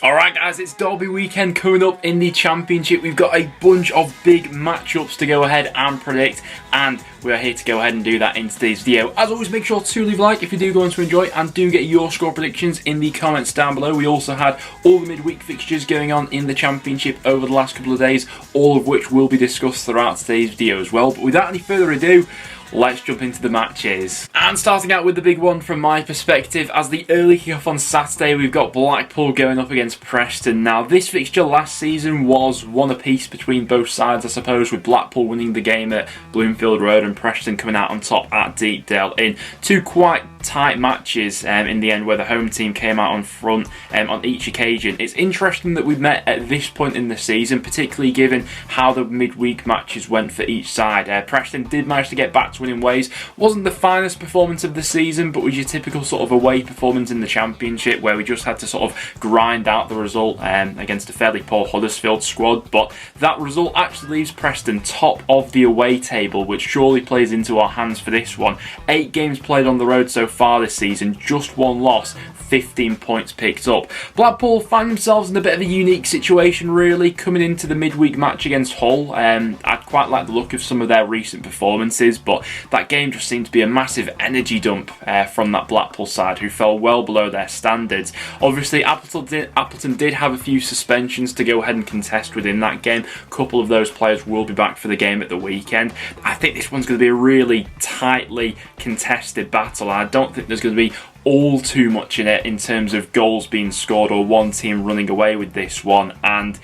Alright guys, it's Derby weekend coming up in the Championship. We've got a bunch of big matchups to go ahead and predict, and we are here to go ahead and do that in today's video. As always, make sure to leave a like if you do go on to enjoy, and do get your score predictions in the comments down below. We also had all the midweek fixtures going on in the Championship over the last couple of days, all of which will be discussed throughout today's video as well. But without any further ado, let's jump into the matches. And starting out with the big one from my perspective, as the early kickoff on Saturday, we've got Blackpool going up against Preston. Now, this fixture last season was one apiece between both sides, I suppose, with Blackpool winning the game at Bloomfield Road and Preston coming out on top at Deepdale in two quite tight matches in the end, where the home team came out on front on each occasion. It's interesting that we've met at this point in the season, particularly given how the midweek matches went for each side. Preston did manage to get back to winning ways. Wasn't the finest performance of the season, but was your typical sort of away performance in the Championship, where we just had to sort of grind out the result against a fairly poor Huddersfield squad. But that result actually leaves Preston top of the away table, which surely plays into our hands for this one. 8 games played on the road so far this season, just 1 loss, 15 points picked up. Blackpool find themselves in a bit of a unique situation, really, coming into the midweek match against Hull. I'd quite like the look of some of their recent performances, but that game just seemed to be a massive energy dump from that Blackpool side, who fell well below their standards. Obviously, Appleton did have a few suspensions to go ahead and contest within that game. A couple of those players will be back for the game at the weekend. I think this one's going to be a really tightly contested battle. I don't think there's going to be all too much in it in terms of goals being scored or one team running away with this one, and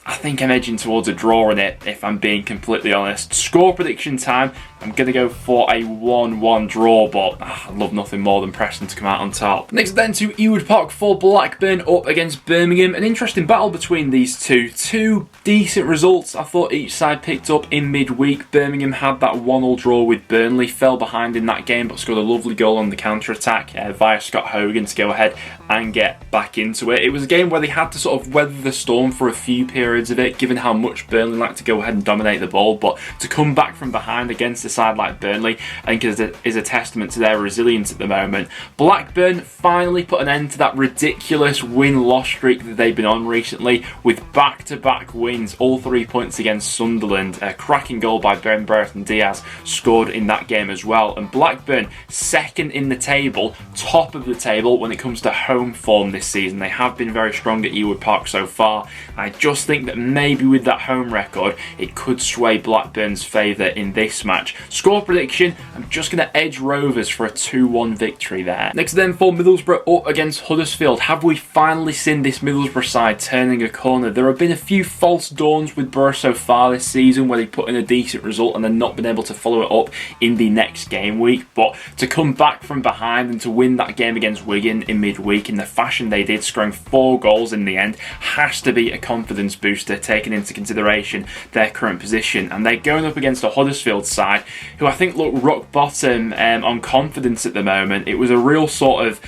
I think I'm edging towards a draw in it, if I'm being completely honest. Score prediction time, I'm going to go for a 1-1 draw, but I'd love nothing more than Preston to come out on top. Next then to Ewood Park for Blackburn up against Birmingham. An interesting battle between these two. Two decent results I thought each side picked up in midweek. Birmingham had that 1-1 draw with Burnley, fell behind in that game but scored a lovely goal on the counter-attack via Scott Hogan to go ahead and get back into it. It was a game where they had to sort of weather the storm for a few periods of it, given how much Burnley like to go ahead and dominate the ball, but to come back from behind against a side like Burnley, I think is a testament to their resilience at the moment. Blackburn finally put an end to that ridiculous win-loss streak that they've been on recently, with back-to-back wins, all 3 points against Sunderland. A cracking goal by Ben Brereton Diaz scored in that game as well, and Blackburn second in the table, top of the table when it comes to home form this season. They have been very strong at Ewood Park so far. I just think that maybe with that home record, it could sway Blackburn's favour in this match. Score prediction, I'm just going to edge Rovers for a 2-1 victory there. Next then for Middlesbrough up against Huddersfield. Have we finally seen this Middlesbrough side turning a corner? There have been a few false dawns with Borough so far this season, where they put in a decent result and then not been able to follow it up in the next game week. But to come back from behind and to win that game against Wigan in midweek in the fashion they did, scoring 4 goals in the end, has to be a confidence booster, taking into consideration their current position. And they're going up against a Huddersfield side who I think look rock bottom on confidence at the moment. It was a real sort of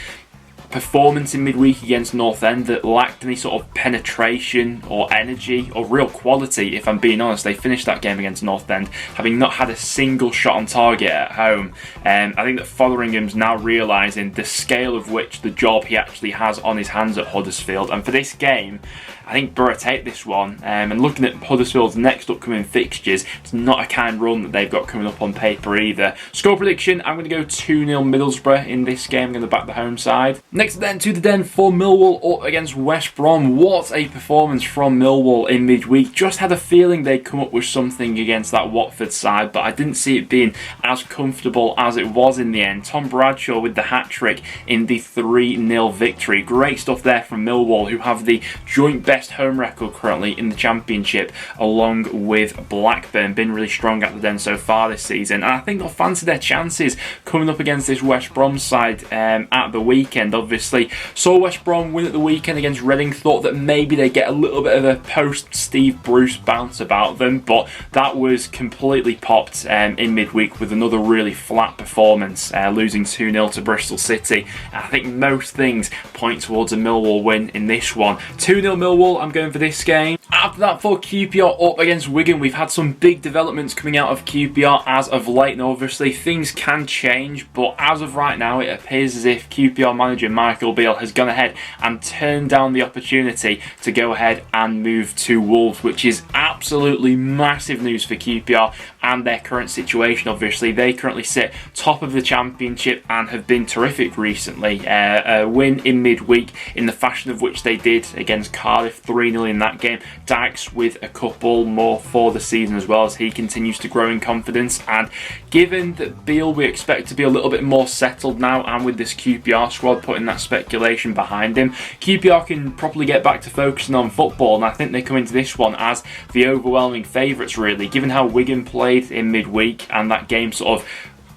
performance in midweek against North End that lacked any sort of penetration or energy or real quality, if I'm being honest. They finished that game against North End having not had a single shot on target at home. I think that Fotheringham's now realising the scale of which the job he actually has on his hands at Huddersfield, and for this game I think Borough take this one, and looking at Huddersfield's next upcoming fixtures, it's not a kind run that they've got coming up on paper either. Score prediction, I'm going to go 2-0 Middlesbrough in this game. I'm going to back the home side. Next then to the den for Millwall up against West Brom. What a performance from Millwall in midweek. Just had a feeling they'd come up with something against that Watford side, but I didn't see it being as comfortable as it was in the end. Tom Bradshaw with the hat-trick in the 3-0 victory. Great stuff there from Millwall, who have the joint best home record currently in the Championship, along with Blackburn. Been really strong at the den so far this season, and I think they'll fancy their chances coming up against this West Brom side at the weekend. Obviously saw West Brom win at the weekend against Reading, thought that maybe they get a little bit of a post Steve Bruce bounce about them, but that was completely popped in midweek with another really flat performance, losing 2-0 to Bristol City. I think most things point towards a Millwall win in this one. 2-0 Millwall, I'm going for this game. After that, for QPR up against Wigan, we've had some big developments coming out of QPR as of late, and obviously things can change, but as of right now it appears as if QPR manager Michael Beale has gone ahead and turned down the opportunity to go ahead and move to Wolves, which is absolutely massive news for QPR and their current situation. Obviously they currently sit top of the Championship and have been terrific recently. A win in midweek in the fashion of which they did against Cardiff, 3-0 in that game. Dykes with a couple more for the season as well, as he continues to grow in confidence. And given that Beale we expect to be a little bit more settled now, and with this QPR squad putting that speculation behind him, QPR can probably get back to focusing on football, and I think they come into this one as the overwhelming favourites really, given how Wigan played in midweek and that game sort of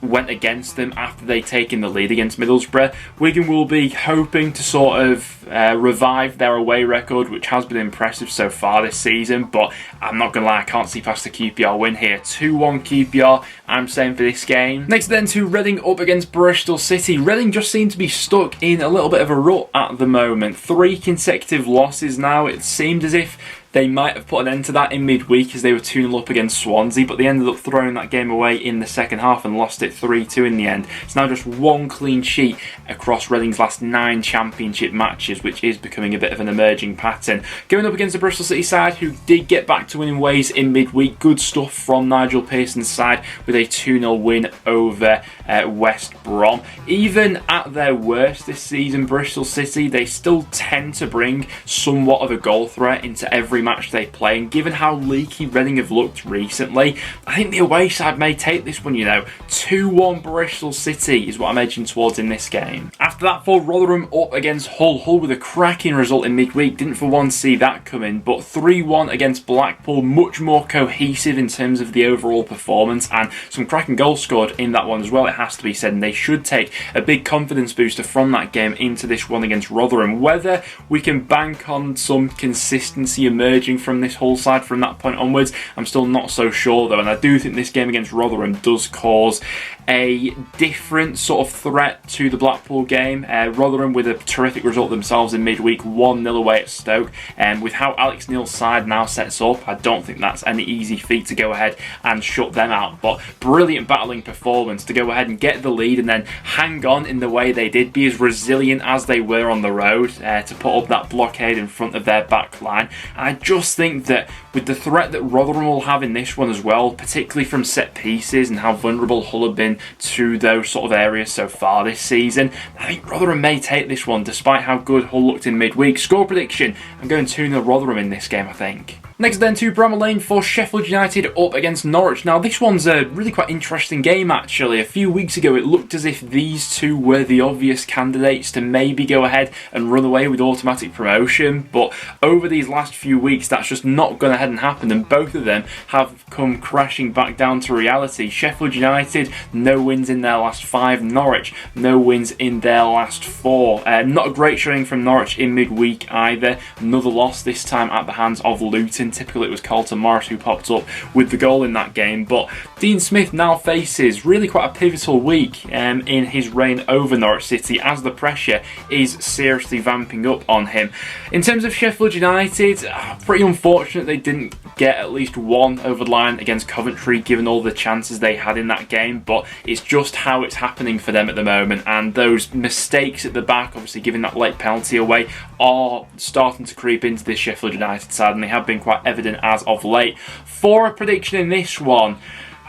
went against them after they'd taken the lead against Middlesbrough. Wigan will be hoping to sort of revive their away record, which has been impressive so far this season, but I'm not going to lie, I can't see past the QPR win here. 2-1 QPR, I'm saying, for this game. Next then to Reading up against Bristol City. Reading just seem to be stuck in a little bit of a rut at the moment. 3 consecutive losses now. It seemed as if they might have put an end to that in midweek as they were 2-0 up against Swansea, but they ended up throwing that game away in the second half and lost it 3-2 in the end. It's now just 1 clean sheet across Reading's last 9 Championship matches, which is becoming a bit of an emerging pattern. Going up against the Bristol City side, who did get back to winning ways in midweek. Good stuff from Nigel Pearson's side with a 2-0 win over West Brom. Even at their worst this season, Bristol City, they still tend to bring somewhat of a goal threat into every match they play, and given how leaky Reading have looked recently, I think the away side may take this one, 2-1 Bristol City is what I'm edging towards in this game. After that, for Rotherham up against Hull. Hull with a cracking result in midweek, didn't for once see that coming, but 3-1 against Blackpool, much more cohesive in terms of the overall performance, and some cracking goals scored in that one as well, it has to be said, and they should take a big confidence booster from that game into this one against Rotherham. Whether we can bank on some consistency emerging from this Hull side from that point onwards, I'm still not so sure though, and I do think this game against Rotherham does cause a different sort of threat to the Blackpool game. Rotherham with a terrific result themselves in midweek, 1-0 away at Stoke, and with how Alex Neil's side now sets up, I don't think that's any easy feat to go ahead and shut them out, but brilliant battling performance to go ahead and get the lead and then hang on in the way they did, be as resilient as they were on the road to put up that blockade in front of their back line. And I just think that with the threat that Rotherham will have in this one as well, particularly from set pieces and how vulnerable Hull have been to those sort of areas so far this season, I think Rotherham may take this one despite how good Hull looked in midweek. Score prediction, I'm going 2-0 Rotherham in this game, I think. Next then to Bramall Lane for Sheffield United up against Norwich. Now this one's a really quite interesting game actually. A few weeks ago it looked as if these two were the obvious candidates to maybe go ahead and run away with automatic promotion, but over these last few weeks that's just not gone ahead and happened, and both of them have come crashing back down to reality. Sheffield United, no wins in their last 5. Norwich, no wins in their last 4. Not a great showing from Norwich in midweek either. Another loss, this time at the hands of Luton. Typically it was Carlton Morris who popped up with the goal in that game, but Dean Smith now faces really quite a pivotal week in his reign over Norwich City as the pressure is seriously vamping up on him. In terms of Sheffield United, pretty unfortunate they didn't get at least one over the line against Coventry given all the chances they had in that game, but it's just how it's happening for them at the moment, and those mistakes at the back, obviously giving that late penalty away, are starting to creep into this Sheffield United side, and they have been quite evident as of late. For a prediction in this one,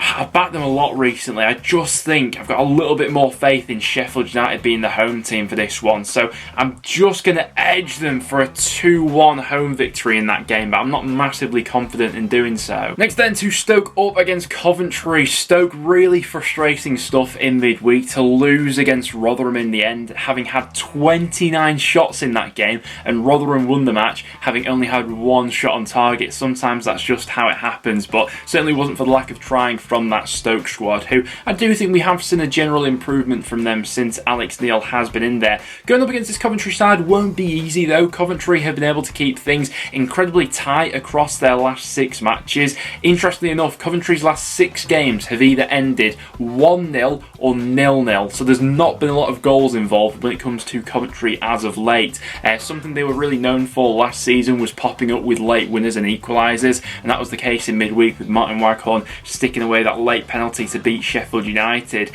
I've backed them a lot recently. I just think I've got a little bit more faith in Sheffield United being the home team for this one. So I'm just going to edge them for a 2-1 home victory in that game, but I'm not massively confident in doing so. Next then to Stoke up against Coventry. Stoke, really frustrating stuff in midweek to lose against Rotherham in the end, having had 29 shots in that game, and Rotherham won the match having only had 1 shot on target. Sometimes that's just how it happens, but certainly wasn't for the lack of trying from that Stoke squad, who I do think we have seen a general improvement from them since Alex Neil has been in there. Going up against this Coventry side won't be easy though. Coventry have been able to keep things incredibly tight across their last 6 matches. Interestingly enough, Coventry's last 6 games have either ended 1-0 or 0-0, so there's not been a lot of goals involved when it comes to Coventry as of late. Something they were really known for last season was popping up with late winners and equalisers, and that was the case in midweek with Martin Waghorn sticking away that late penalty to beat Sheffield United.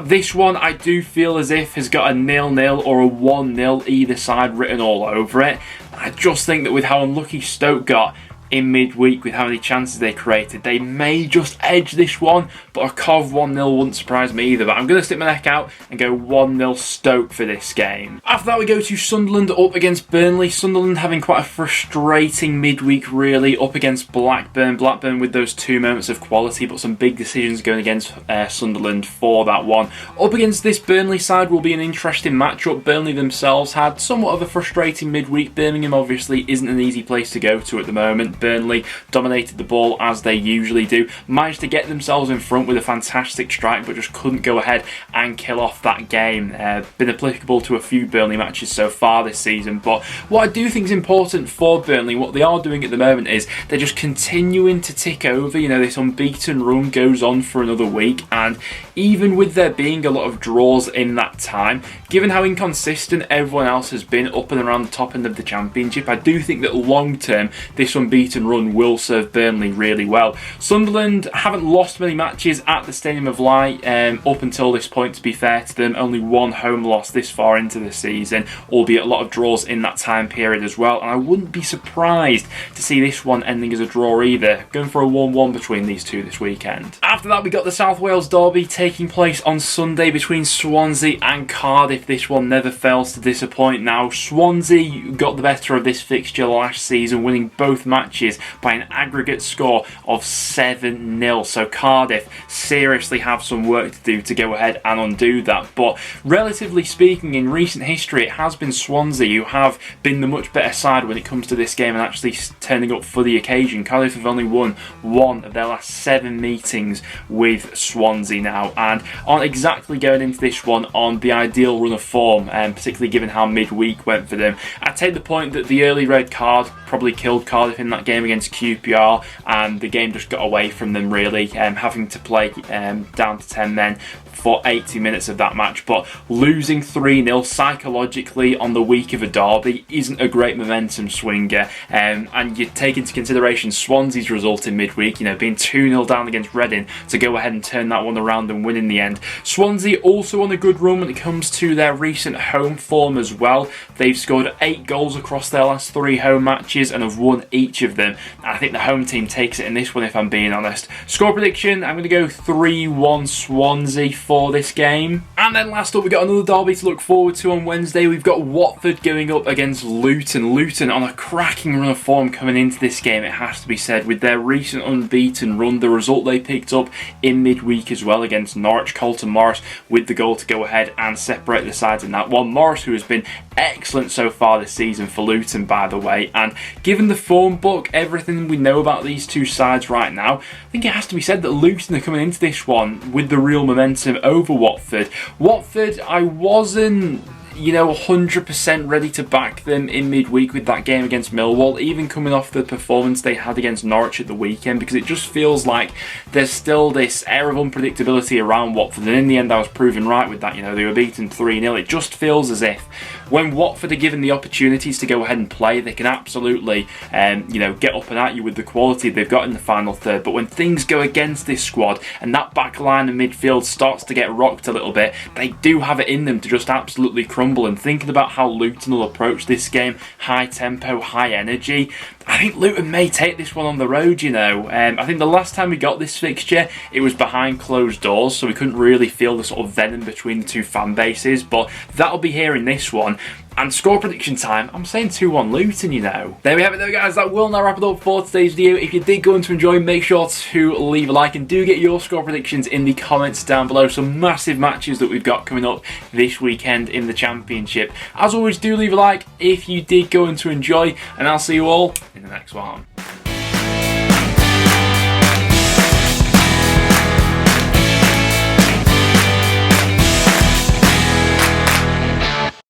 This one I do feel as if has got a 0-0 or a 1-0 either side written all over it. I just think that with how unlucky Stoke got in midweek with how many chances they created, they may just edge this one, but a Cov 1-0 wouldn't surprise me either. But I'm going to stick my neck out and go 1-0 Stoke for this game. After that we go to Sunderland up against Burnley. Sunderland having quite a frustrating midweek really, up against Blackburn. Blackburn with those 2 moments of quality, but some big decisions going against Sunderland for that one. Up against this Burnley side will be an interesting matchup. Burnley themselves had somewhat of a frustrating midweek. Birmingham obviously isn't an easy place to go to at the moment. Burnley dominated the ball as they usually do, managed to get themselves in front with a fantastic strike, but just couldn't go ahead and kill off that game. Been applicable to a few Burnley matches so far this season, but what I do think is important for Burnley, what they are doing at the moment is they're just continuing to tick over. You know, this unbeaten run goes on for another week, and even with there being a lot of draws in that time, given how inconsistent everyone else has been up and around the top end of the Championship, I do think that long term this unbeaten run will serve Burnley really well. Sunderland haven't lost many matches at the Stadium of Light up until this point, to be fair to them. Only 1 home loss this far into the season, albeit a lot of draws in that time period as well, and I wouldn't be surprised to see this one ending as a draw either. Going for a 1-1 between these two this weekend. After that we got the South Wales derby taking place on Sunday between Swansea and Cardiff. This one never fails to disappoint now. Swansea got the better of this fixture last season, winning both matches by an aggregate score of 7-0. So Cardiff seriously have some work to do to go ahead and undo that. But relatively speaking, in recent history, it has been Swansea who have been the much better side when it comes to this game and actually turning up for the occasion. Cardiff have only won 1 of their last 7 meetings with Swansea now, and aren't exactly going into this one on the ideal run of form, particularly given how midweek went for them. I take the point that the early red card probably killed Cardiff in that game against QPR, and the game just got away from them really, having to play down to 10 men for 80 minutes of that match. But losing 3-0 psychologically on the week of a derby isn't a great momentum swinger, and you take into consideration Swansea's result in midweek, you know, being 2-0 down against Reading, to go ahead and turn that one around and win in the end. Swansea also on a good run when it comes to their recent home form as well. They've scored 8 goals across their last 3 home matches and have won each of them. I think the home team takes it in this one, if I'm being honest. Score prediction, I'm going to go 3-1 Swansea for this game. And then last up, we've got another derby to look forward to on Wednesday. We've got Watford going up against Luton. Luton on a cracking run of form coming into this game, it has to be said, with their recent unbeaten run. The result they picked up in midweek as well against Norwich. Colton Morris with the goal to go ahead and separate the sides in that one. Morris, who has been excellent so far this season for Luton, by the way, and given the form book, everything we know about these two sides right now, I think it has to be said that Luton are coming into this one with the real momentum over Watford. Watford, I wasn't 100% ready to back them in midweek with that game against Millwall, even coming off the performance they had against Norwich at the weekend, because it just feels like there's still this air of unpredictability around Watford, and in the end I was proven right with that. They were beaten 3-0. It just feels as if when Watford are given the opportunities to go ahead and play, they can absolutely get up and at you with the quality they've got in the final third. But when things go against this squad and that back line and midfield starts to get rocked a little bit, they do have it in them to just absolutely crumble. And thinking about how Luton will approach this game, high tempo, high energy, I think Luton may take this one on the road, I think the last time we got this fixture, it was behind closed doors, so we couldn't really feel the sort of venom between the two fan bases, but that'll be here in this one. And score prediction time, I'm saying 2-1 Luton, There we have it though, guys. That will now wrap it up for today's video. If you did go on to enjoy, make sure to leave a like and do get your score predictions in the comments down below. Some massive matches that we've got coming up this weekend in the Championship. As always, do leave a like if you did go on to enjoy, and I'll see you all in the next one.